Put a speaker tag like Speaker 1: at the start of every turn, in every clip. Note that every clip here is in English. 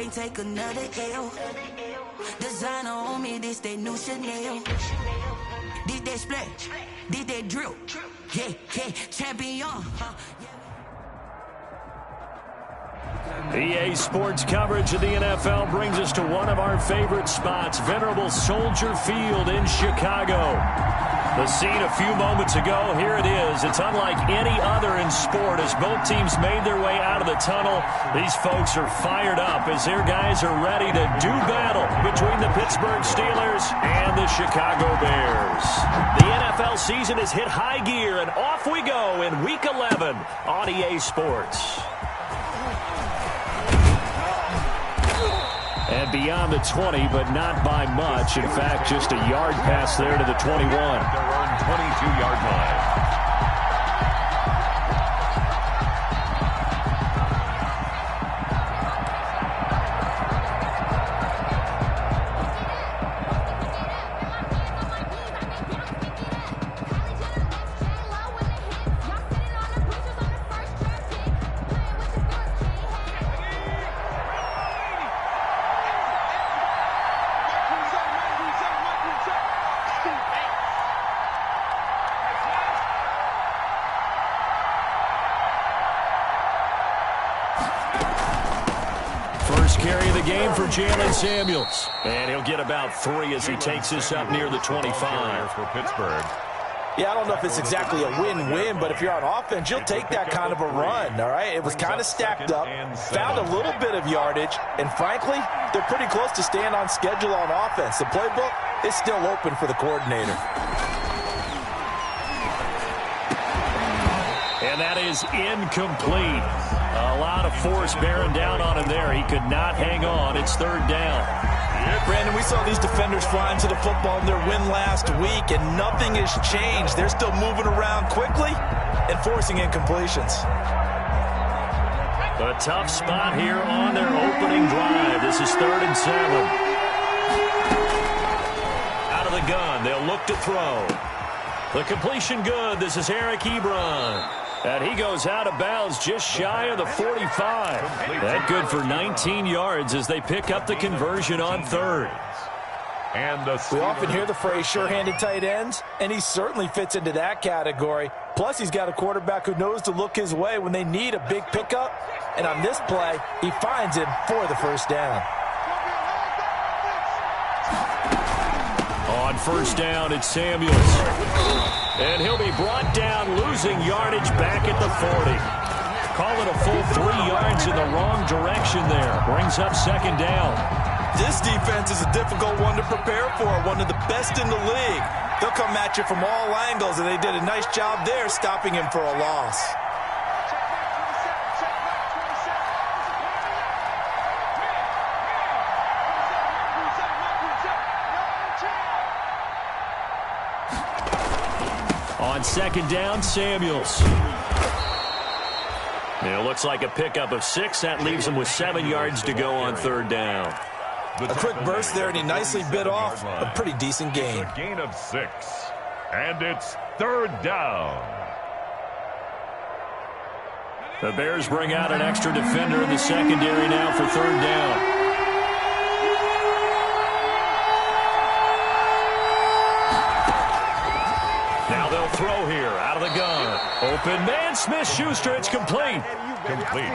Speaker 1: ain't take another L. Designer on me, this they new Chanel. This they splash, this they drill. Yeah, champion.
Speaker 2: EA Sports coverage of the NFL brings us to one of our favorite spots, venerable Soldier Field in Chicago. The scene a few moments ago, here it is. It's unlike any other in sport as both teams made their way out of the tunnel. These folks are fired up as their guys are ready to do battle between the Pittsburgh Steelers and the Chicago Bears. The NFL season has hit high gear, and off we go in Week 11 on EA Sports. And beyond the 20, but not by much. In fact, just a yard pass there to the 21. Their own 22-yard line. Carry of the game for Jalen Samuels. And he'll get about 3 as he takes this up near the 25 for Pittsburgh.
Speaker 3: Yeah, I don't know if it's exactly a win-win, but if you're on offense, you'll take that kind of a run, all right? It was kind of stacked up, found a little bit of yardage, and frankly, they're pretty close to staying on schedule on offense. The playbook is still open for the coordinator.
Speaker 2: And that is incomplete. A lot of force bearing down on him there. He could not hang on. It's third down.
Speaker 3: Brandon, we saw these defenders flying to the football in their win last week, and nothing has changed. They're still moving around quickly and forcing incompletions.
Speaker 2: A tough spot here on their opening drive. This is 3rd and 7. Out of the gun, they'll look to throw. The completion good. This is Eric Ebron. And he goes out of bounds just shy of the 45. That good for 19 yards as they pick up the conversion on 3rd.
Speaker 3: We often hear the phrase sure-handed tight ends, and he certainly fits into that category. Plus, he's got a quarterback who knows to look his way when they need a big pickup. And on this play, he finds him for the first down.
Speaker 2: On first down, it's Samuels. And he'll be brought down, losing yardage back at the 40. Call it a full 3 yards in the wrong direction there. Brings up 2nd down.
Speaker 3: This defense is a difficult one to prepare for, one of the best in the league. They'll come at you from all angles, and they did a nice job there stopping him for a loss.
Speaker 2: On 2nd down, Samuels. It looks like a pickup of 6. That leaves him with 7 yards to go on 3rd down.
Speaker 3: A quick burst there, and he nicely bit off a pretty decent gain.
Speaker 4: A gain of 6. And it's 3rd down.
Speaker 2: The Bears bring out an extra defender in the secondary now for 3rd down. Now they'll throw here out of the gun. Open man, Smith-Schuster. It's complete.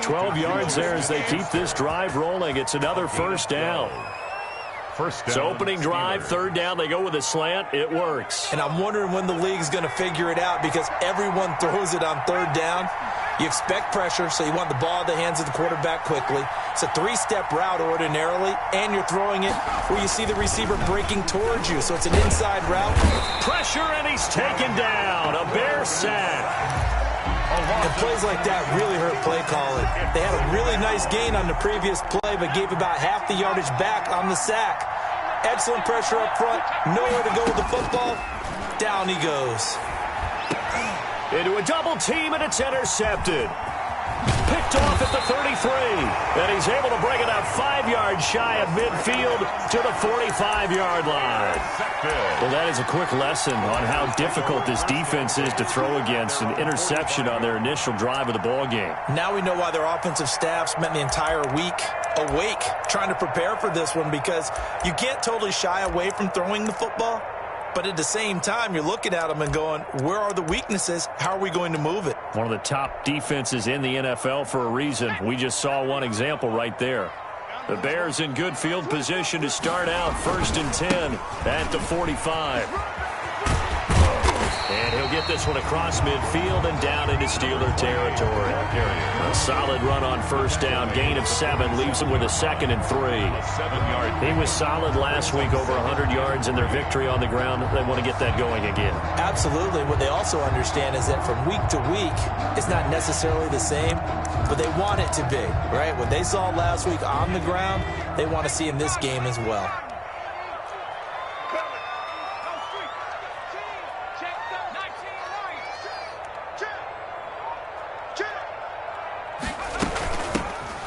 Speaker 2: 12 yards there as they keep this drive rolling. It's another first down. It's opening drive, 3rd down. They go with a slant. It works.
Speaker 3: And I'm wondering when the league's going to figure it out because everyone throws it on 3rd down. You expect pressure, so you want the ball in the hands of the quarterback quickly. It's a 3-step route ordinarily, and you're throwing it where you see the receiver breaking towards you, so it's an inside route.
Speaker 2: Pressure, and he's taken down. A Bear sack.
Speaker 3: And plays like that really hurt play calling. They had a really nice gain on the previous play, but gave about half the yardage back on the sack. Excellent pressure up front. Nowhere to go with the football. Down he goes.
Speaker 2: Into a double team, and it's intercepted. Picked off at the 33. And he's able to bring it out 5 yards shy of midfield to the 45-yard line. Well, that is a quick lesson on how difficult this defense is to throw against. An interception on their initial drive of the ball game.
Speaker 3: Now we know why their offensive staff spent the entire week awake trying to prepare for this one, because you can't totally shy away from throwing the football. But at the same time, you're looking at them and going, where are the weaknesses? How are we going to move it?
Speaker 2: One of the top defenses in the NFL for a reason. We just saw one example right there. The Bears in good field position to start out 1st and 10 at the 45. And he'll get this one across midfield and down into Steeler territory. A solid run on 1st down. Gain of 7 leaves him with a 2nd and 3. He was solid last week, over 100 yards in their victory on the ground. They want to get that going again.
Speaker 3: Absolutely. What they also understand is that from week to week, it's not necessarily the same, but they want it to be, right? What they saw last week on the ground, they want to see in this game as well.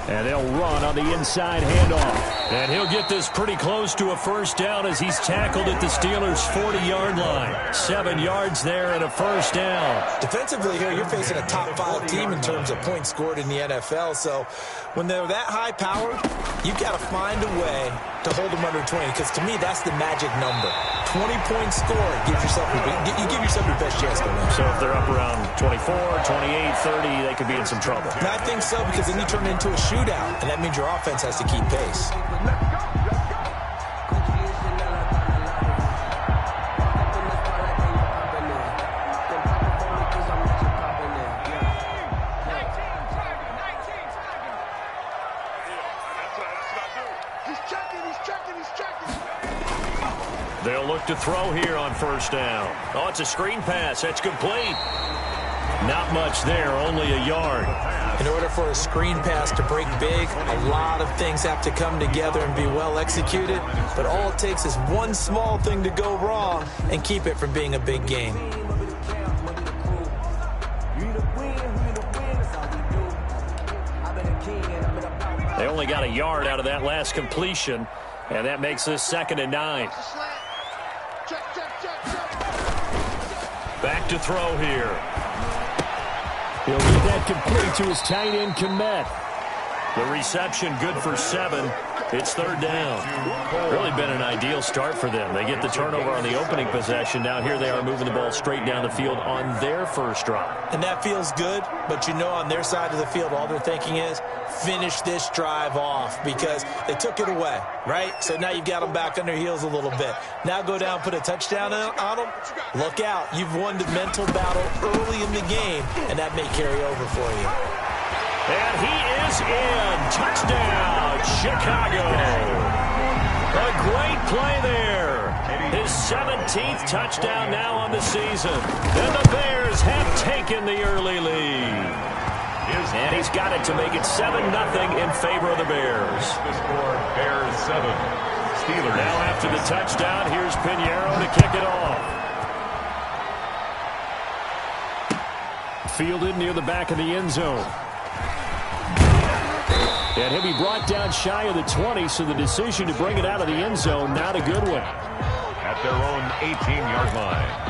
Speaker 2: And they'll run on the inside handoff. And he'll get this pretty close to a 1st down as he's tackled at the Steelers' 40-yard line. 7 yards there and a 1st down.
Speaker 3: Defensively here, you're facing a top 5 team in terms of points scored in the NFL. So when they're that high powered, you've got to find a way to hold them under 20, because to me, that's the magic number. 20 points scored gives yourself you give yourself your best chance to win.
Speaker 2: So if they're up around 24, 28, 30, they could be in some trouble.
Speaker 3: And I think so, because then you turn it into a shootout, and that means your offense has to keep pace.
Speaker 2: They'll look to throw here on 1st down. Oh, it's a screen pass. That's complete. Not much there, only a yard.
Speaker 3: In order for a screen pass to break big, a lot of things have to come together and be well executed. But all it takes is one small thing to go wrong and keep it from being a big game.
Speaker 2: They only got a yard out of that last completion, and that makes this 2nd and 9. Back to throw here. He'll get that complete to his tight end, Kmet. The reception good for 7. It's 3rd down. Really been an ideal start for them. They get the turnover on the opening possession. Now here they are moving the ball straight down the field on their 1st drive.
Speaker 3: And that feels good, but you know on their side of the field, all they're thinking is finish this drive off, because they took it away, right? So now you've got them back on their heels a little bit. Now go down, put a touchdown on them. Look out. You've won the mental battle early in the game, and that may carry over for you.
Speaker 2: And he is in. Touchdown, Chicago. A great play there. His 17th touchdown now on the season. And the Bears have taken the early lead. And he's got it to make it 7-0 in favor of the Bears.
Speaker 4: The score, Bears 7. Steelers.
Speaker 2: Now after the touchdown, here's Pinheiro to kick it off. Fielded near the back of the end zone. And he'll be brought down shy of the 20, so the decision to bring it out of the end zone, not a good one.
Speaker 4: At their own 18-yard line.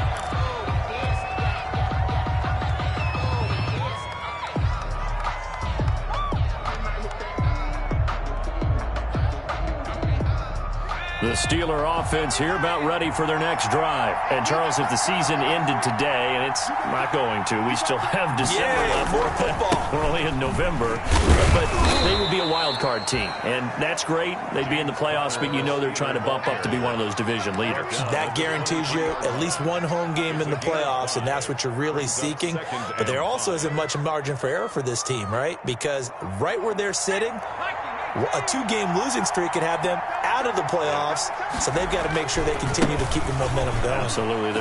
Speaker 2: The Steeler offense here about ready for their next drive. And, Charles, if the season ended today, and it's not going to, we still have December left.
Speaker 3: More football.
Speaker 2: We're only in November. But they would be a wild card team. And that's great. They'd be in the playoffs, but you know they're trying to bump up to be one of those division leaders.
Speaker 3: That guarantees you at least one home game in the playoffs, and that's what you're really seeking. But there also isn't much margin for error for this team, right? Because right where they're sitting, a 2-game losing streak could have them out of the playoffs, so they've got to make sure they continue to keep the momentum going.
Speaker 2: Absolutely.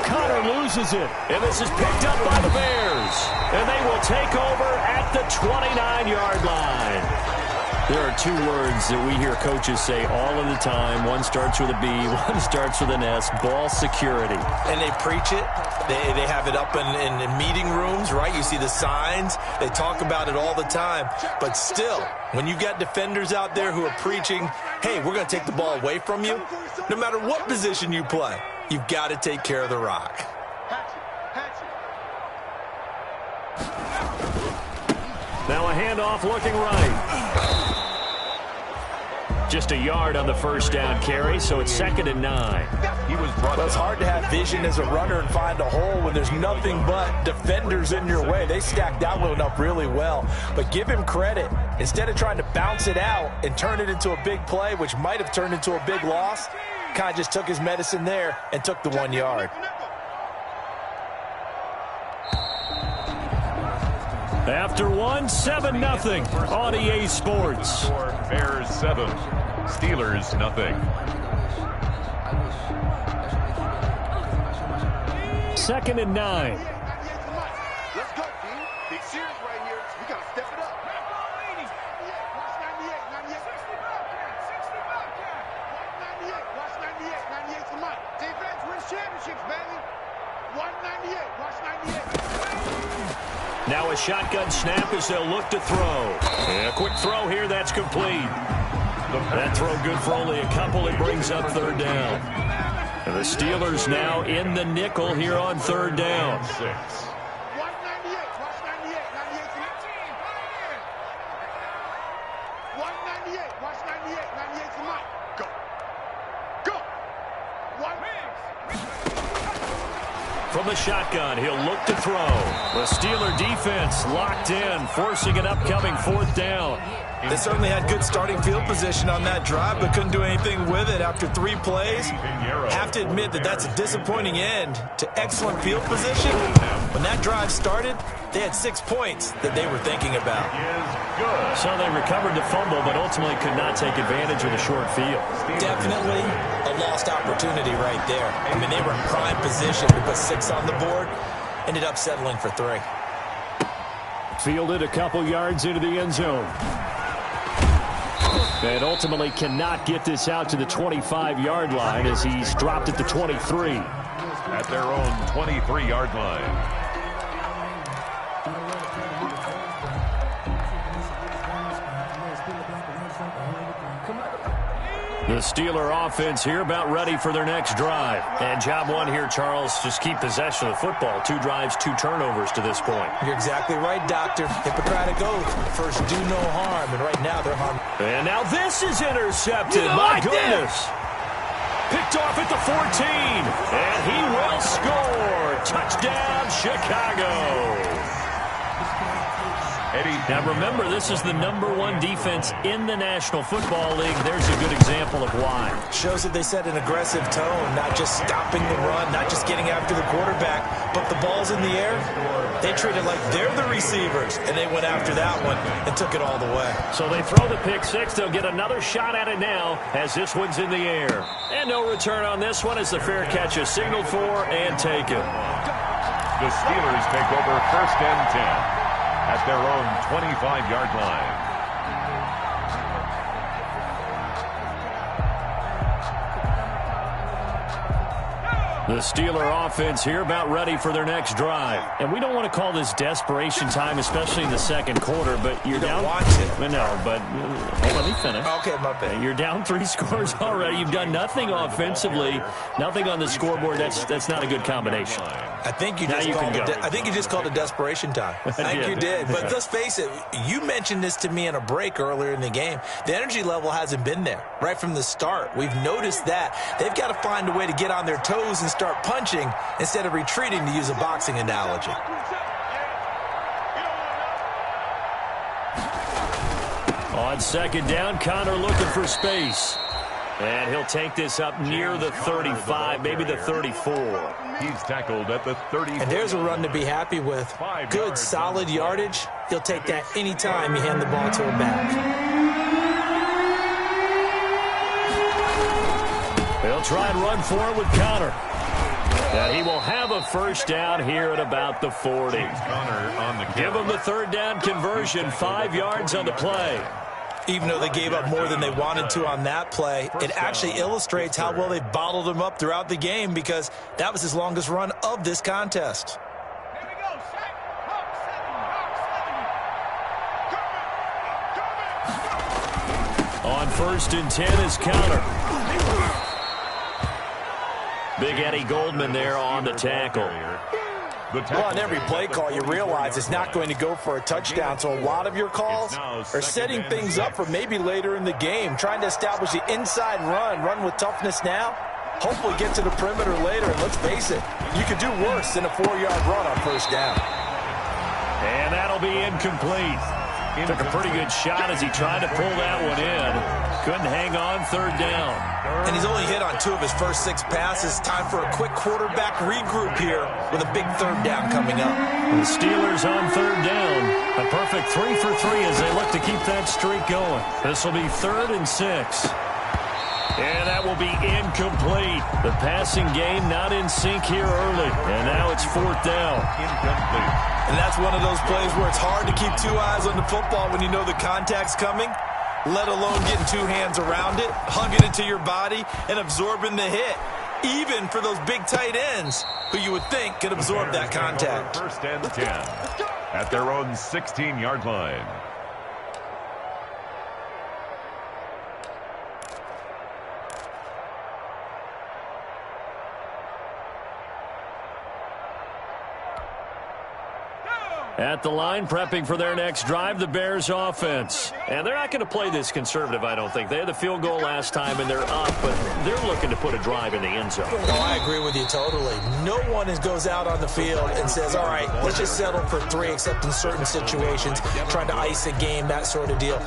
Speaker 2: Connor loses it, and this is picked up by the Bears, and they will take over at the 29-yard line. There are 2 words that we hear coaches say all of the time. One starts with a B, one starts with an S, ball security.
Speaker 3: And they preach it, They have it up in meeting rooms, right? You see the signs. They talk about it all the time. But still, when you've got defenders out there who are preaching, hey, we're going to take the ball away from you, no matter what position you play, you've got to take care of the rock.
Speaker 2: Now a handoff looking right. Just a yard on the first down carry, so it's 2nd and 9.
Speaker 3: Well, it's hard to have vision as a runner and find a hole when there's nothing but defenders in your way. They stacked that one up really well. But give him credit. Instead of trying to bounce it out and turn it into a big play, which might have turned into a big loss, kind of just took his medicine there and took the 1 yard.
Speaker 2: After 7-0 on EA Sports.
Speaker 4: Bears 7, Steelers 0.
Speaker 2: Second and 9.
Speaker 5: Let's go, team. Big series right here. We got to step it up. Watch 98. Watch 98. 98's the mic. Defense wins championships, baby. 198. Watch 98.
Speaker 2: Now a shotgun snap as they'll look to throw. And a quick throw here, that's complete. That throw good for only a couple. It brings up 3rd down. And the Steelers now in the nickel here on 3rd down.
Speaker 5: 198. Watch 98. 98's the mic. 198. Watch 98. 98's the mic. Go. Go.
Speaker 2: From the shotgun, he'll look to throw. The Steeler defense locked in, forcing an upcoming 4th down.
Speaker 3: They certainly had good starting field position on that drive, but couldn't do anything with it after 3 plays. Have to admit that that's a disappointing end to excellent field position. When that drive started, they had 6 points that they were thinking about.
Speaker 2: So they recovered the fumble, but ultimately could not take advantage of the short field.
Speaker 3: Definitely a lost opportunity right there. I mean, they were in prime position to put 6 on the board, ended up settling for 3.
Speaker 2: Fielded a couple yards into the end zone. And ultimately cannot get this out to the 25-yard line as he's dropped at the 23.
Speaker 4: At their own 23-yard line.
Speaker 2: The Steeler offense here about ready for their next drive. And job one here, Charles, just keep possession of the football. 2 drives, 2 turnovers to this point.
Speaker 3: You're exactly right, Doctor. Hippocratic oath. First, do no harm. And right now, they're harm.
Speaker 2: And now this is intercepted. My goodness. Picked off at the 14. And he will score. Touchdown, Chicago. Now remember, this is the #1 defense in the National Football League. There's a good example of why.
Speaker 3: Shows that they set an aggressive tone, not just stopping the run, not just getting after the quarterback, but the ball's in the air. They treat it like they're the receivers, and they went after that one and took it all the way.
Speaker 2: So they throw the pick 6. They'll get another shot at it now as this one's in the air. And no return on this one as the fair catch is signaled for and taken.
Speaker 4: The Steelers take over 1st and 10. At their own 25-yard line.
Speaker 2: The Steeler offense here about ready for their next drive. And we don't want to call this desperation time, especially in the 2nd quarter, but you're down.
Speaker 3: Watch it.
Speaker 2: No, but let me finish.
Speaker 3: Okay, my bad.
Speaker 2: You're down 3 scores already. You've done nothing offensively, nothing on the scoreboard. That's not a good combination.
Speaker 3: I think you just called it desperation time. I think you did. But let's face it, you mentioned this to me in a break earlier in the game. The energy level hasn't been there right from the start. We've noticed that. They've got to find a way to get on their toes and start punching instead of retreating, to use a boxing analogy.
Speaker 2: On 2nd down, Connor looking for space. And he'll take this up near the 35, maybe the 34.
Speaker 4: He's tackled at the 34.
Speaker 3: And there's a run to be happy with. Good, solid yardage. He'll take that anytime you hand the ball to him back.
Speaker 2: They'll try and run for it with Connor. And he will have a 1st down here at about the 40.
Speaker 4: Connor on the
Speaker 2: Give him the 3rd down conversion, 5 yards on the play.
Speaker 3: Even though they gave up more than they wanted to on that play, it actually illustrates how well they bottled him up throughout the game because that was his longest run of this contest.
Speaker 2: On 1st and 10 is counter. Big Eddie Goldman there on the tackle.
Speaker 3: Well, on every play call, you realize it's not going to go for a touchdown, so a lot of your calls are setting things up for maybe later in the game, trying to establish the inside run with toughness now, hopefully get to the perimeter later, and let's face it, you could do worse than a 4-yard run on 1st down.
Speaker 2: And that'll be incomplete. Took a pretty good shot as he tried to pull that one in. Couldn't hang on 3rd down.
Speaker 3: And he's only hit on 2 of his first 6 passes. Time for a quick quarterback regroup here with a big 3rd down coming up.
Speaker 2: The Steelers on 3rd down. A perfect 3 for 3 as they look to keep that streak going. This will be 3rd and 6. And that will be incomplete. The passing game not in sync here early. And now it's 4th down.
Speaker 4: Incomplete.
Speaker 3: And that's one of those plays where it's hard to keep 2 eyes on the football when you know the contact's coming, let alone getting 2 hands around it, hugging it to your body, and absorbing the hit. Even for those big tight ends who you would think could absorb that contact.
Speaker 4: 1st and 10 at their own 16-yard line.
Speaker 2: At the line, prepping for their next drive, the Bears offense. And they're not going to play this conservative, I don't think. They had the field goal last time, and they're up, but they're looking to put a drive in the end zone.
Speaker 3: Oh, I agree with you totally. No one goes out on the field and says, all right, let's just settle for 3, except in certain situations, trying to ice a game, that sort of deal.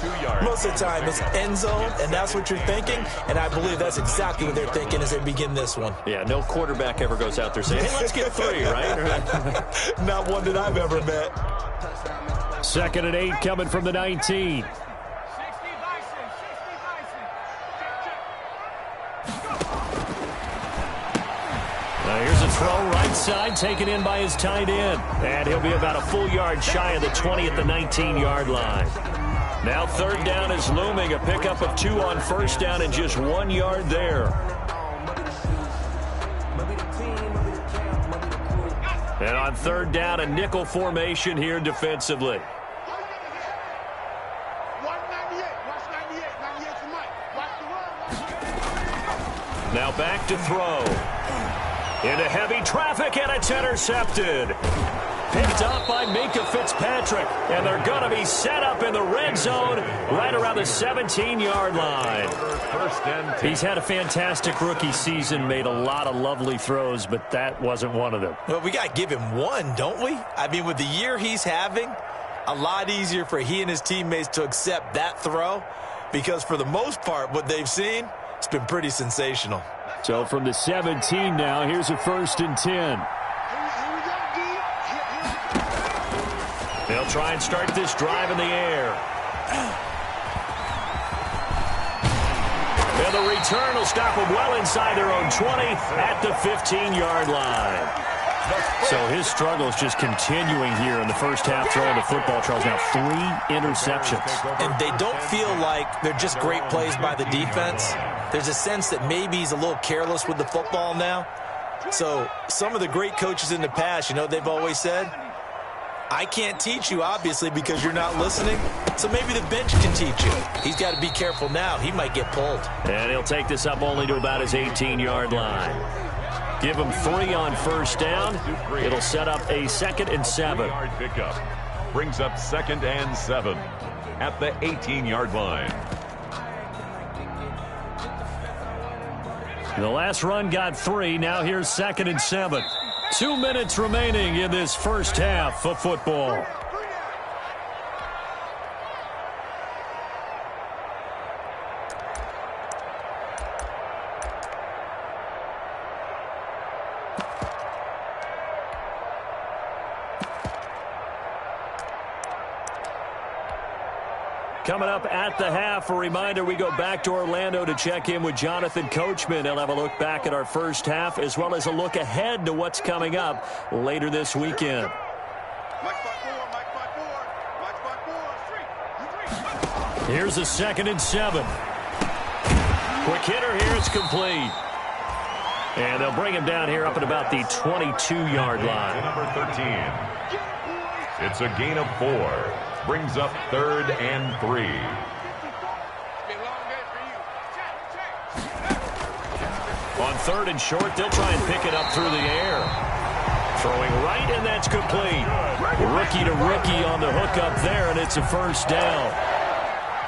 Speaker 3: Most of the time, it's end zone, and that's what you're thinking, and I believe that's exactly what they're thinking as they begin this one.
Speaker 2: Yeah, no quarterback ever goes out there saying, hey, let's get 3, right?
Speaker 3: Not one that I've ever met.
Speaker 2: 2nd and 8 coming from the 19. Now here's a throw right side, taken in by his tight end. And he'll be about a full yard shy of the 20 at the 19-yard line. Now 3rd down is looming, a pickup of 2 on 1st down and just 1 yard there. And on 3rd down, a nickel formation here defensively. Now back to throw. Into heavy traffic, and it's intercepted. Picked up by Minkah Fitzpatrick, and they're going to be set up in the red zone right around the 17-yard line.
Speaker 4: 1st and 10.
Speaker 2: He's had a fantastic rookie season, made a lot of lovely throws, but that wasn't one of them.
Speaker 3: Well, we got to give him one, don't we? I mean, with the year he's having, a lot easier for he and his teammates to accept that throw because for the most part, what they've seen, it's been pretty sensational.
Speaker 2: So from the 17 now, here's a 1st and 10. They'll try and start this drive in the air. And the return will stop them well inside their own 20 at the 15-yard line. So his struggles just continuing here in the first half throwing the football. Charles, now 3 interceptions.
Speaker 3: And they don't feel like they're just great plays by the defense. There's a sense that maybe he's a little careless with the football now. So some of the great coaches in the past, you know, they've always said, I can't teach you, obviously, because you're not listening. So maybe the bench can teach you. He's got to be careful now. He might get pulled.
Speaker 2: And he'll take this up only to about his 18-yard line. Give him 3 on 1st down. It'll set up a 2nd and 7.
Speaker 4: Pickup brings up 2nd and 7 at the 18-yard line.
Speaker 2: The last run got 3. Now here's 2nd and 7. 2 minutes remaining in this first half of football. Coming up at the half, a reminder, we go back to Orlando to check in with Jonathan Coachman. He'll have a look back at our first half as well as a look ahead to what's coming up later this weekend. Here's a 2nd and 7. Quick hitter here. It's complete. And they'll bring him down here up at about the 22-yard line.
Speaker 4: Number 13. It's a gain of 4. Brings up 3rd and 3.
Speaker 2: On 3rd and short, they'll try and pick it up through the air. Throwing right, and that's complete. Rookie to rookie on the hook up there, and it's a first down.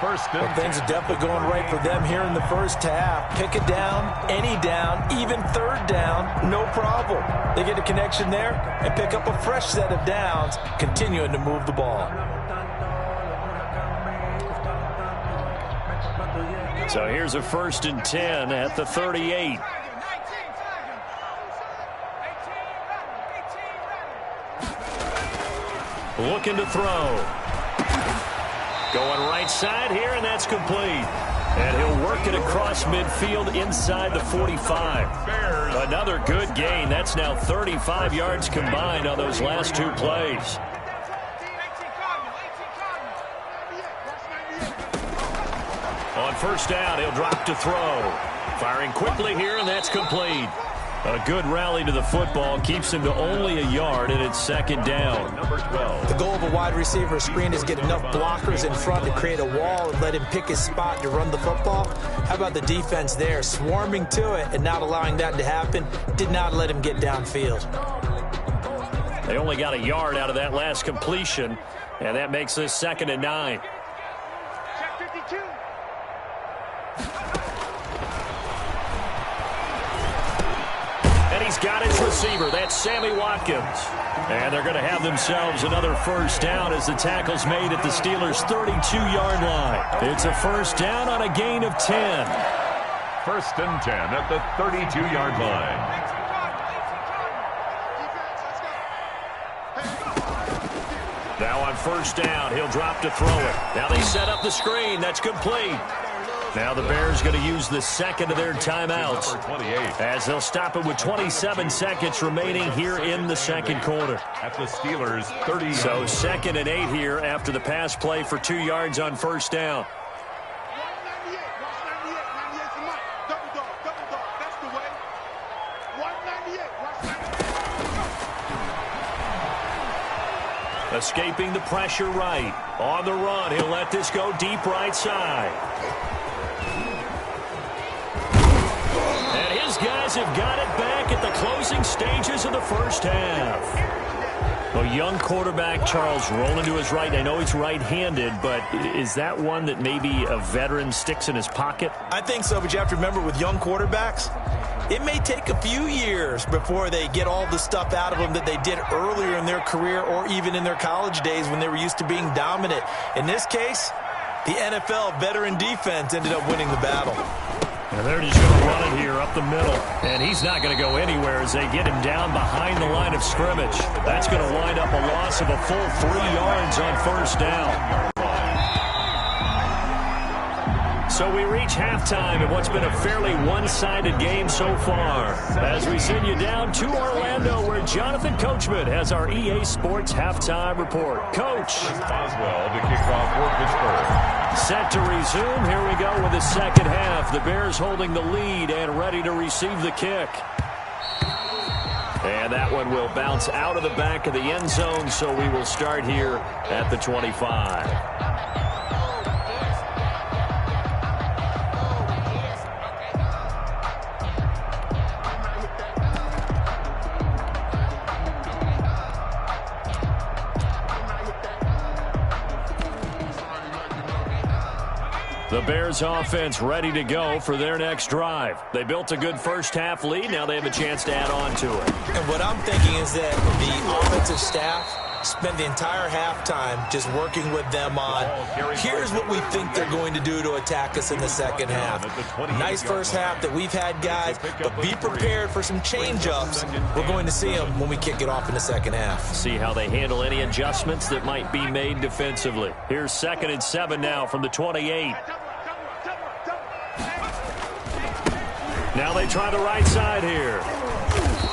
Speaker 3: Well, things are definitely going right for them here in the first half. Pick it down, any down, even 3rd down, no problem. They get a connection there and pick up a fresh set of downs, continuing to move the ball.
Speaker 2: So here's a 1st and 10 at the 38. Looking to throw. Going right side here, and that's complete. And he'll work it across midfield inside the 45. Another good gain. That's now 35 yards combined on those last 2 plays. On 1st down, he'll drop to throw. Firing quickly here, and that's complete. A good rally to the football keeps him to only a yard, and it's 2nd down.
Speaker 4: Number 12.
Speaker 3: The goal of a wide receiver screen is get enough blockers in front to create a wall and let him pick his spot to run the football. How about the defense there, swarming to it and not allowing that to happen? Did not let him get downfield.
Speaker 2: They only got a yard out of that last completion, and that makes this 2nd and 9.
Speaker 5: Check 52.
Speaker 2: He's got his receiver. That's Sammy Watkins. And they're going to have themselves another first down as the tackle's made at the Steelers' 32-yard line. It's a first down on a gain of 10.
Speaker 4: 1st and 10 at the 32-yard line.
Speaker 2: Now on 1st down, he'll drop to throw it. Now they set up the screen. That's complete. Now the Bears going to use the 2nd of their timeouts as they'll stop it with 27 seconds remaining here in the 2nd quarter.
Speaker 4: At the Steelers' 30.
Speaker 2: So 2nd and 8 here after the pass play for 2 yards on 1st down.
Speaker 5: 198, 198 for Mike. Double dog, that's the way. 198,
Speaker 2: Escaping the pressure right. On the run, he'll let this go deep right side. And his guys have got it back at the closing stages of the first half. A young quarterback, Charles, rolling to his right. I know he's right-handed, but is that one that maybe a veteran sticks in his pocket?
Speaker 3: I think so, but you have to remember with young quarterbacks, it may take a few years before they get all the stuff out of them that they did earlier in their career or even in their college days when they were used to being dominant. In this case, the NFL veteran defense ended up winning the battle.
Speaker 2: And they're just going to run it here up the middle. And he's not going to go anywhere as they get him down behind the line of scrimmage. That's going to wind up a loss of a full 3 yards on first down. So we reach halftime in what's been a fairly one-sided game so far. As we send you down to Orlando, where Jonathan Coachman has our EA Sports halftime report. Coach.
Speaker 4: Boswell to kick off for Pittsburgh.
Speaker 2: Set to resume. Here we go with the second half. The Bears holding the lead and ready to receive the kick. And that one will bounce out of the back of the end zone, so we will start here at the 25. The Bears offense ready to go for their next drive. They built a good first half lead. Now they have a chance to add on to it.
Speaker 3: And what I'm thinking is that the offensive staff spent the entire halftime just working with them on, here's what we think they're going to do to attack us in the second half. Nice first half that we've had, guys, but be prepared for some change-ups. We're going to see them when we kick it off in the second half.
Speaker 2: See how they handle any adjustments that might be made defensively. Here's 2nd and 7 now from the 28. Now they try the right side here.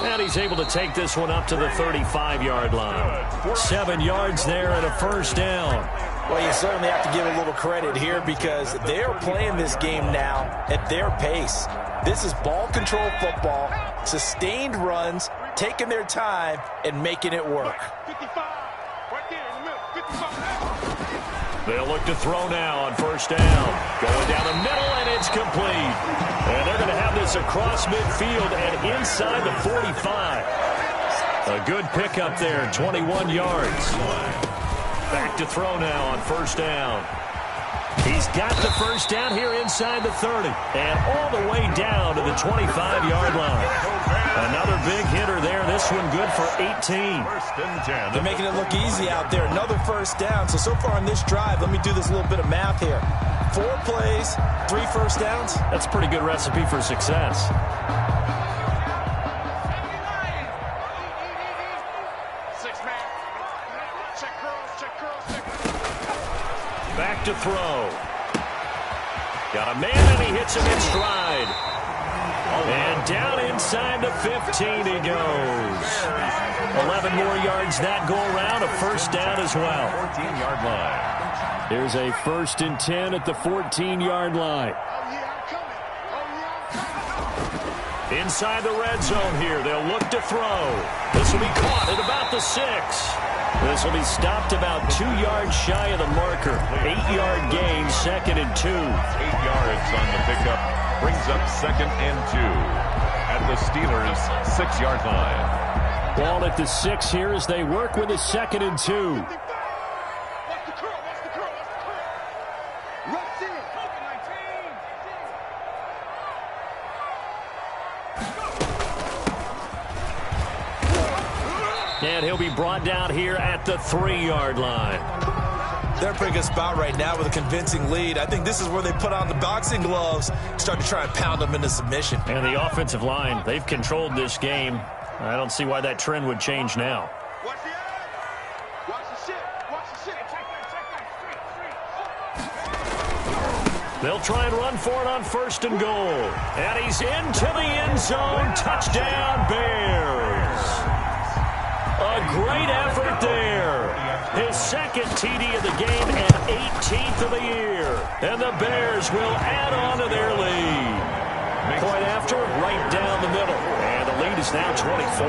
Speaker 2: And he's able to take this one up to the 35-yard line. 7 yards there and a first down.
Speaker 3: Well, you certainly have to give a little credit here because they're playing this game now at their pace. This is ball control football, sustained runs, taking their time, and making it work.
Speaker 5: 55, right there in the middle, 55.
Speaker 2: They'll look to throw now on first down. Going down the middle, and it's complete. And they're going to have this across midfield and inside the 45. A good pickup there, 21 yards. Back to throw now on first down. He's got the first down here inside the 30. And all the way down to the 25-yard line. Another big hitter there. This one good for 18.
Speaker 4: First and 10.
Speaker 3: They're making it look easy out there. Another first down. So far on this drive, let me do this little bit of math here. 4 plays, 3 first downs.
Speaker 2: That's a pretty good recipe for success. Back to throw. Got a man, and he hits him in stride. And down inside the 15 he goes. 11 more yards that go around. A first down as well.
Speaker 4: 14-yard line.
Speaker 2: Here's a 1st and 10 at the 14-yard line. Inside the red zone here. They'll look to throw. This will be caught at about the 6. This will be stopped about 2 yards shy of the marker. 8-yard gain, 2nd and 2.
Speaker 4: 8 yards on the pickup. Brings up 2nd and 2 at the Steelers' 6-yard line.
Speaker 2: Ball at the 6 here as they work with a 2nd and 2. And he'll be brought down here at the 3-yard line.
Speaker 3: They're in a pretty good spot right now with a convincing lead. I think this is where they put on the boxing gloves, start to try and pound them into submission.
Speaker 2: And the offensive line, they've controlled this game. I don't see why that trend would change now.
Speaker 5: Watch the eye. Watch the shit. Watch the shit.
Speaker 2: They'll try and run for it on 1st and goal. And he's into the end zone. Touchdown, Bears. A great effort there. His 2nd TD of the game and 18th of the year. And the Bears will add on to their lead. Point after, right down the middle. And the lead is now 24.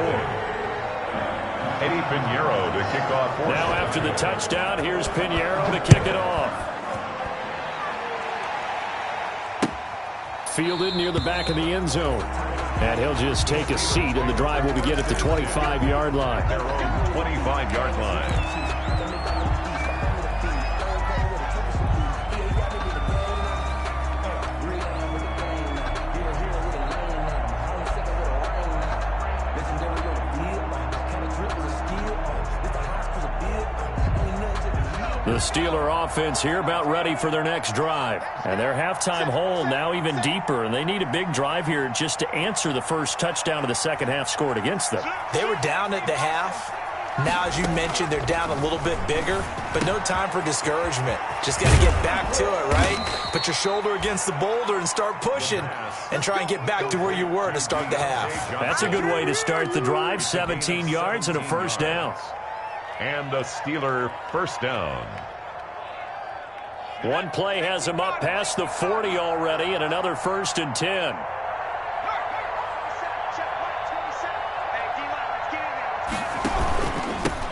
Speaker 4: Eddie Pinheiro to kick off.
Speaker 2: Now after the touchdown, here's Pinheiro to kick it off. Fielded near the back of the end zone. And he'll just take a seat, and the drive will begin at the 25-yard line.
Speaker 4: Their own 25-yard line.
Speaker 2: The Steeler offense here about ready for their next drive. And their halftime hole now even deeper, and they need a big drive here just to answer the first touchdown of the second half scored against them.
Speaker 3: They were down at the half. Now, as you mentioned, they're down a little bit bigger, but no time for discouragement. Just got to get back to it, right? Put your shoulder against the boulder and start pushing and try and get back to where you were to start the half.
Speaker 2: That's a good way to start the drive. 17 yards and a first down.
Speaker 4: And a Steeler first down.
Speaker 2: One play has him up past the 40 already, and another 1st and 10.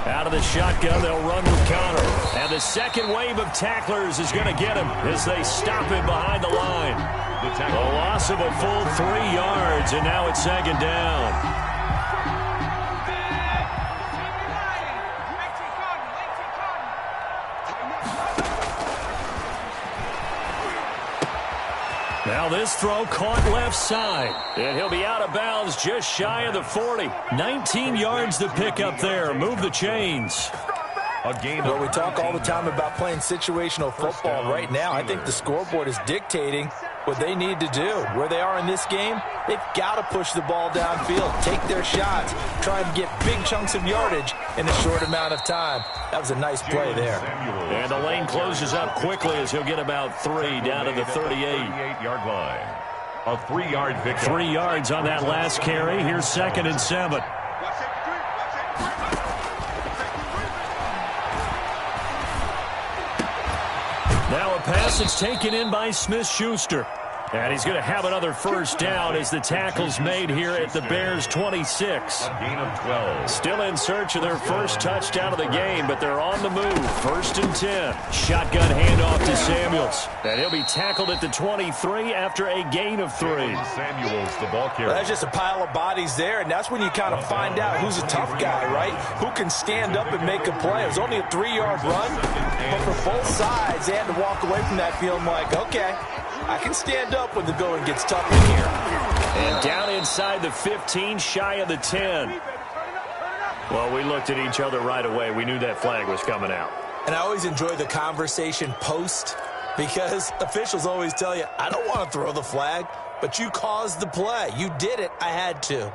Speaker 2: Out of the shotgun, they'll run with Connor. And the second wave of tacklers is going to get him as they stop him behind the line. The loss of a full 3 yards, and now it's 2nd down. Now this throw caught left side. And he'll be out of bounds just shy of the 40. 19 yards to pick up there. Move the chains.
Speaker 3: Well, we talk all the time about playing situational football. Right now, I think the scoreboard is dictating what they need to do. Where they are in this game, they've got to push the ball downfield, take their shots, try and get big chunks of yardage in a short amount of time. That was a nice play there.
Speaker 2: And the lane closes up quickly as he'll get about 3 down to the
Speaker 4: 38-yard line. A 3-yard pickup.
Speaker 2: 3 yards on that last carry. Here's 2nd and 7. pass. It's taken in by Smith-Schuster. And he's going to have another first down as the tackle's made here at the Bears' 26.
Speaker 4: A gain of 12.
Speaker 2: Still in search of their first touchdown of the game, but they're on the move. 1st and 10. Shotgun handoff to Samuels. And he'll be tackled at the 23 after a gain of 3.
Speaker 4: Samuels, the ball carrier.
Speaker 3: Well, that's just a pile of bodies there, and that's when you kind of find out who's a tough guy, right? Who can stand up and make a play. It was only a 3-yard run, but for both sides, they had to walk away from that feeling like, okay, I can stand up when the going gets tough in here.
Speaker 2: And down inside the 15, shy of the 10. Well, we looked at each other right away. We knew that flag was coming out.
Speaker 3: And I always enjoy the conversation post because officials always tell you, I don't want to throw the flag, but you caused the play. You did it. I had to.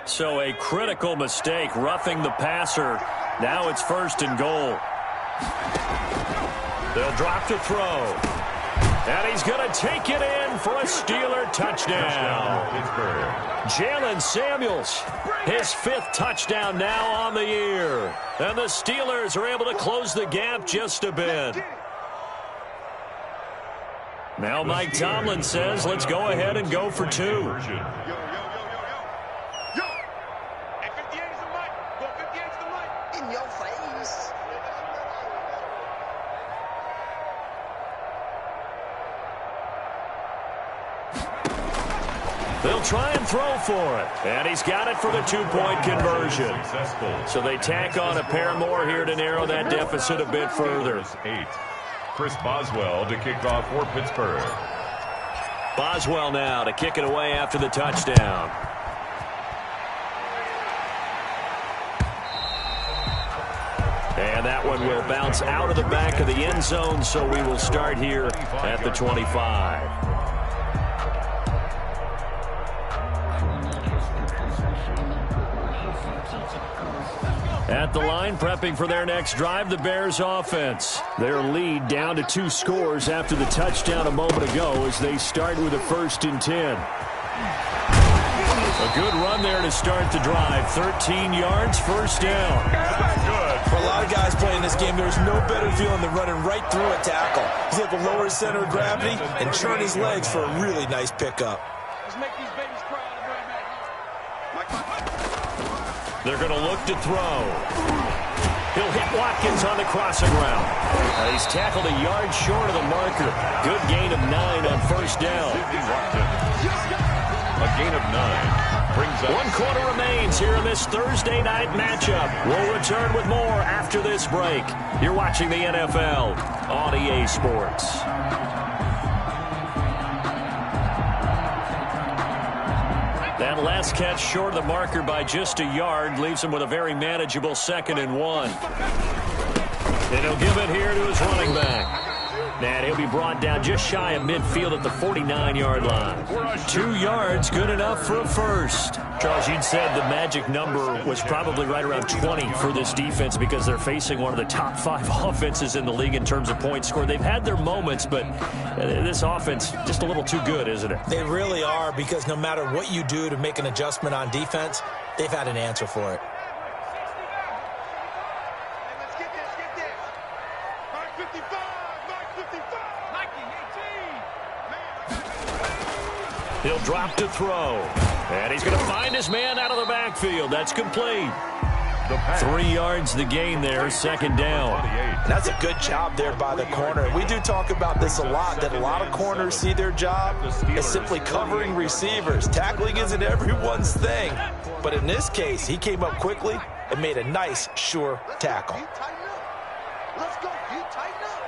Speaker 2: So a critical mistake, roughing the passer. Now it's 1st and goal. They'll drop to throw. And he's going to take it in for a Steeler touchdown. Jalen Samuels, his 5th touchdown now on the year. And the Steelers are able to close the gap just a bit. Now Mike Tomlin says, let's go ahead and go for 2. They'll try and throw for it. And he's got it for the 2-point conversion. So they tack on a pair more here to narrow that deficit a bit further.
Speaker 4: 8. Chris Boswell to kick off for Pittsburgh.
Speaker 2: Boswell now to kick it away after the touchdown. And that one will bounce out of the back of the end zone, so we will start here at the 25. At the line, prepping for their next drive, the Bears offense. Their lead down to 2 scores after the touchdown a moment ago as they start with a 1st and 10. A good run there to start the drive. 13 yards, 1st down.
Speaker 3: Good. For a lot of guys playing this game, there's no better feeling than running right through a tackle. He's able to lower his center of gravity and turn his legs for a really nice pickup.
Speaker 5: Let's make these babies cry on the way back.
Speaker 2: They're going to look to throw. He'll hit Watkins on the crossing route. He's tackled a yard short of the marker. Good gain of 9 on 1st down.
Speaker 4: A gain of 9 brings up
Speaker 2: 1 quarter remains here in this Thursday night matchup. We'll return with more after this break. You're watching the NFL on EA Sports. That last catch short of the marker by just a yard leaves him with a very manageable 2nd and 1. And he'll give it here to his running back. And he'll be brought down just shy of midfield at the 49-yard line. 2 yards, good enough for a first. Charles, you'd said the magic number was probably right around 20 for this defense because they're facing one of the top 5 offenses in the league in terms of points scored. They've had their moments, but this offense just a little too good, isn't it?
Speaker 3: They really are, because no matter what you do to make an adjustment on defense, they've had an answer for it.
Speaker 2: He'll drop to throw. And he's going to find his man out of the backfield. That's complete. 3 yards the gain there, 2nd down.
Speaker 3: And that's a good job there by the corner. We do talk about this a lot, that a lot of corners see their job as simply covering receivers. Tackling isn't everyone's thing. But in this case, he came up quickly and made a nice, sure tackle.
Speaker 5: Let's go. You tighten up.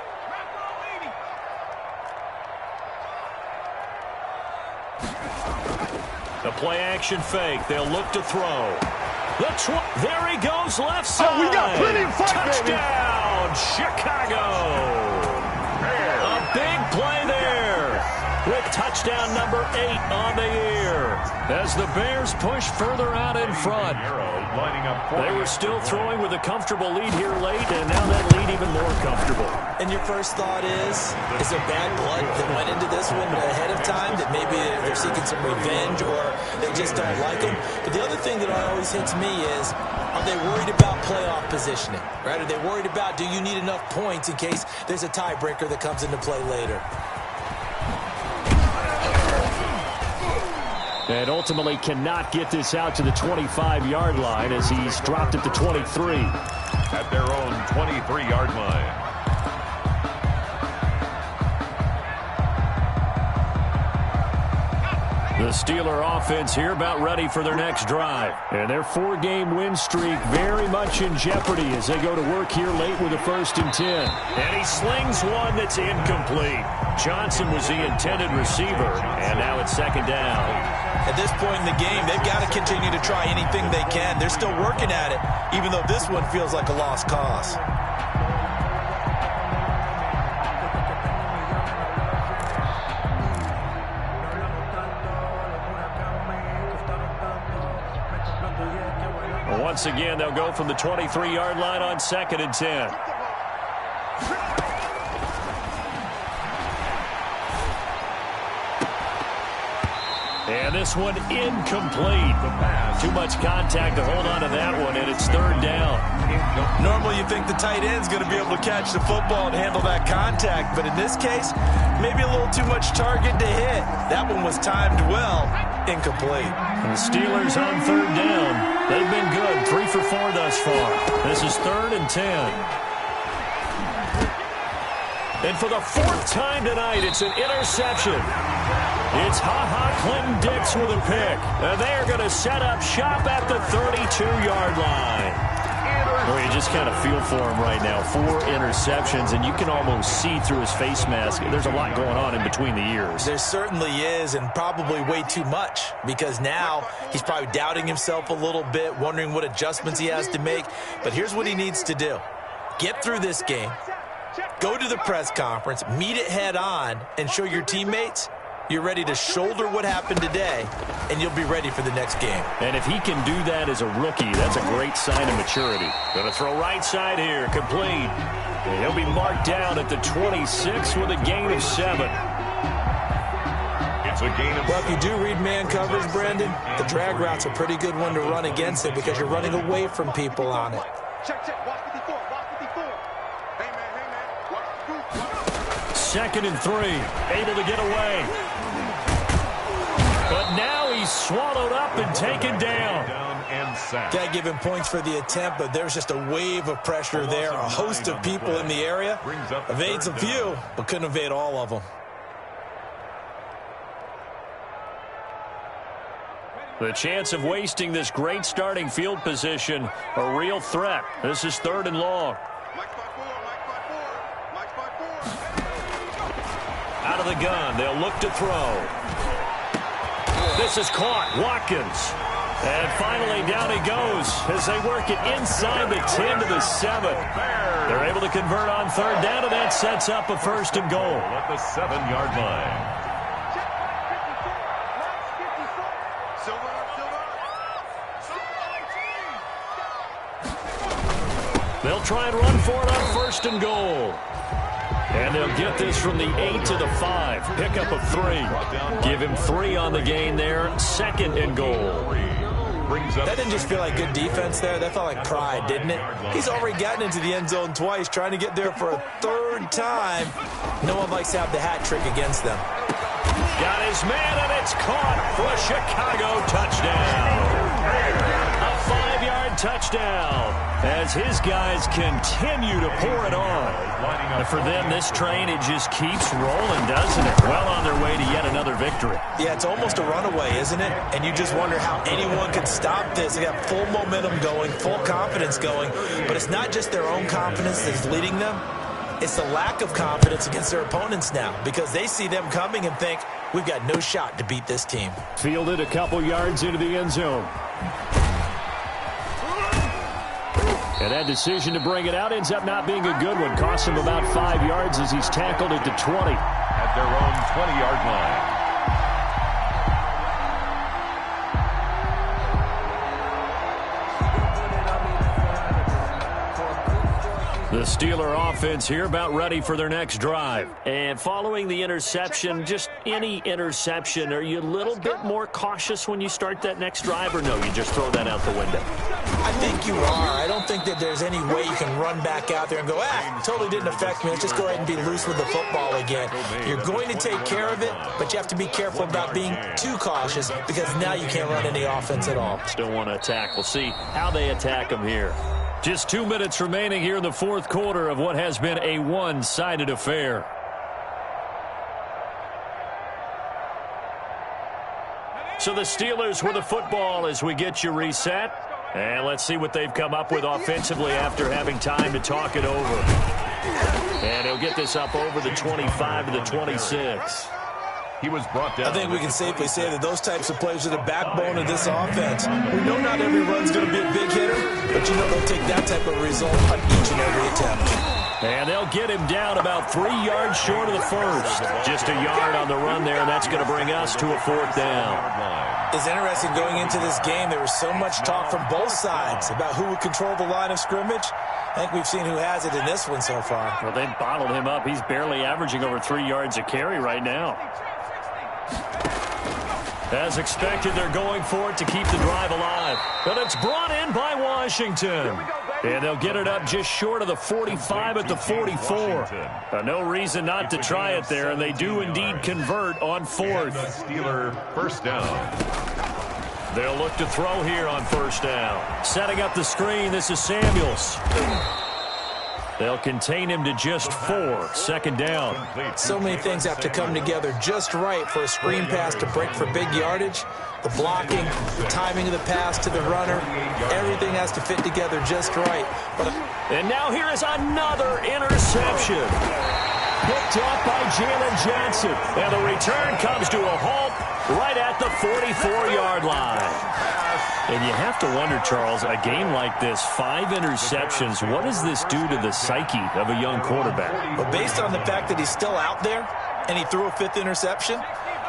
Speaker 2: The play-action fake. They'll look to throw. There he goes, left side.
Speaker 5: Oh, we got plenty of fight,
Speaker 2: touchdown,
Speaker 5: baby.
Speaker 2: Chicago. A big play there with touchdown number 8 on the year. As the Bears push further out in front. They were still throwing with a comfortable lead here late, and now that lead even more comfortable.
Speaker 3: And your first thought is there bad blood that went into this one ahead of time, that maybe they're seeking some revenge or they just don't like them? But the other thing that always hits me is, are they worried about playoff positioning? Right? Are they worried about, do you need enough points in case there's a tiebreaker that comes into play later?
Speaker 2: And ultimately cannot get this out to the 25-yard line as he's dropped it to 23.
Speaker 4: At their own 23-yard line.
Speaker 2: The Steeler offense here about ready for their next drive. And their 4-game win streak very much in jeopardy as they go to work here late with a 1st and 10. And he slings one that's incomplete. Johnson was the intended receiver, and now it's 2nd down.
Speaker 3: At this point in the game, they've got to continue to try anything they can. They're still working at it, even though this one feels like a lost cause.
Speaker 2: Once again, they'll go from the 23-yard line on 2nd and 10. And this one incomplete. Too much contact to hold on to that one, and it's 3rd down.
Speaker 3: Normally you think the tight end's going to be able to catch the football and handle that contact, but in this case, maybe a little too much target to hit. That one was timed well. Incomplete.
Speaker 2: And the Steelers on 3rd down. They've been good. 3 for 4 thus far. This is 3rd and 10. And for the 4th time tonight, it's an interception. It's Clinton-Dix with a pick. And they are going to set up shop at the 32-yard line. Well, you just kind of feel for him right now. 4 interceptions, and you can almost see through his face mask. There's a lot going on in between the ears.
Speaker 3: There certainly is, and probably way too much, because now he's probably doubting himself a little bit, wondering what adjustments he has to make. But here's what he needs to do. Get through this game, go to the press conference, meet it head on, and show your teammates you're ready to shoulder what happened today, and you'll be ready for the next game.
Speaker 2: And if he can do that as a rookie, that's a great sign of maturity. Going to throw right side here, complete. And he'll be marked down at the 26 with a gain of 7.
Speaker 4: It's a gain of 7.
Speaker 3: Well, if you do read man coverage, Brandon, the drag route's a pretty good one to run against it because you're running away from people on it.
Speaker 5: Check. Watch 54. Watch 54. Hey, man. Watch the group.
Speaker 2: 2nd and 3. Able to get away. But now he's swallowed up and taken down.
Speaker 3: Got to give him points for the attempt, but there's just a wave of pressure there. A host of people in the area. Evades a few, but couldn't evade all of them.
Speaker 2: The chance of wasting this great starting field position, a real threat. This is 3rd and long. Out of the gun, they'll look to throw. This is caught. Watkins. And finally down he goes as they work it inside the 10 to the 7. They're able to convert on 3rd down, and that sets up a 1st and goal.
Speaker 4: At the 7-yard line.
Speaker 2: They'll try and run for it on 1st and goal. And they'll get this from the 8 to the 5. Pickup of 3. Give him 3 on the gain there. 2nd and goal.
Speaker 3: That didn't just feel like good defense there. That felt like pride, didn't it? He's already gotten into the end zone twice, trying to get there for a 3rd time. No one likes to have the hat trick against them.
Speaker 2: Got his man, and it's caught for a Chicago touchdown. A 5-yard touchdown as his guys continue to pour it on. And for them, this train, it just keeps rolling, doesn't it? Well on their way to yet another victory.
Speaker 3: Yeah, it's almost a runaway, isn't it? And you just wonder how anyone could stop this. They got full momentum going, full confidence going. But it's not just their own confidence that's leading them. It's the lack of confidence against their opponents now because they see them coming and think, we've got no shot to beat this team.
Speaker 2: Fielded a couple yards into the end zone. And that decision to bring it out ends up not being a good one. Costs him about 5 yards as he's tackled at the 20. At
Speaker 4: their own 20-yard line.
Speaker 2: The Steeler offense here about ready for their next drive. And following the interception, just any interception, are you a little bit more cautious when you start that next drive, or no, you just throw that out the window?
Speaker 3: I think you are. I don't think that there's any way you can run back out there and go, totally didn't affect me. Let's just go ahead and be loose with the football again. You're going to take care of it, but you have to be careful about being too cautious because now you can't run any offense at all.
Speaker 2: Still want to attack. We'll see how they attack them here. Just 2 minutes remaining here in the fourth quarter of what has been a one-sided affair. So the Steelers with the football as we get you reset. And let's see what they've come up with offensively after having time to talk it over. And he'll get this up over the 25 to the 26.
Speaker 4: He was brought down.
Speaker 3: I think we can safely say that those types of plays are the backbone of this offense. We know not every run's going to be a big hitter, but you know they'll take that type of result on each and every attempt.
Speaker 2: And they'll get him down about 3 yards short of the first. Just a yard on the run there, and that's going to bring us to a fourth down.
Speaker 3: It's interesting going into this game. There was so much talk from both sides about who would control the line of scrimmage. I think we've seen who has it in this one so far.
Speaker 2: Well, they've bottled him up. He's barely averaging over 3 yards a carry right now. As expected, they're going for it to keep the drive alive. But it's brought in by Washington. And they'll get it up just short of the 45 at the 44. No reason not to try it there, and they do indeed convert on fourth.
Speaker 4: Steeler first down.
Speaker 2: They'll look to throw here on first down. Setting up the screen, this is Samuels. They'll contain him to just 4. Second down.
Speaker 3: So many things have to come together just right for a screen pass to break for big yardage. The blocking, the timing of the pass to the runner, everything has to fit together just right.
Speaker 2: And now here is another interception. Picked off by Jalen Johnson. And the return comes to a halt right at the 44-yard line. And you have to wonder, Charles, a game like this, 5 interceptions, what does this do to the psyche of a young quarterback?
Speaker 3: Well, based on the fact that he's still out there and he threw a 5th interception,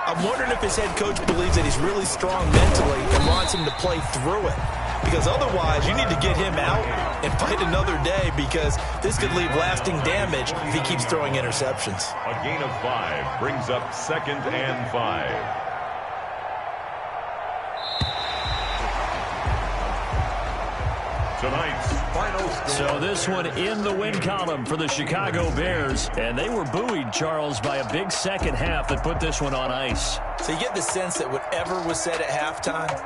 Speaker 3: I'm wondering if his head coach believes that he's really strong mentally and wants him to play through it. Because otherwise, you need to get him out and fight another day because this could leave lasting damage if he keeps throwing interceptions.
Speaker 4: A gain of 5 brings up 2nd and 5. Tonight's final score.
Speaker 2: So this one in the win column for the Chicago Bears. And they were buoyed, Charles, by a big second half that put this one on ice.
Speaker 3: So you get the sense that whatever was said at halftime,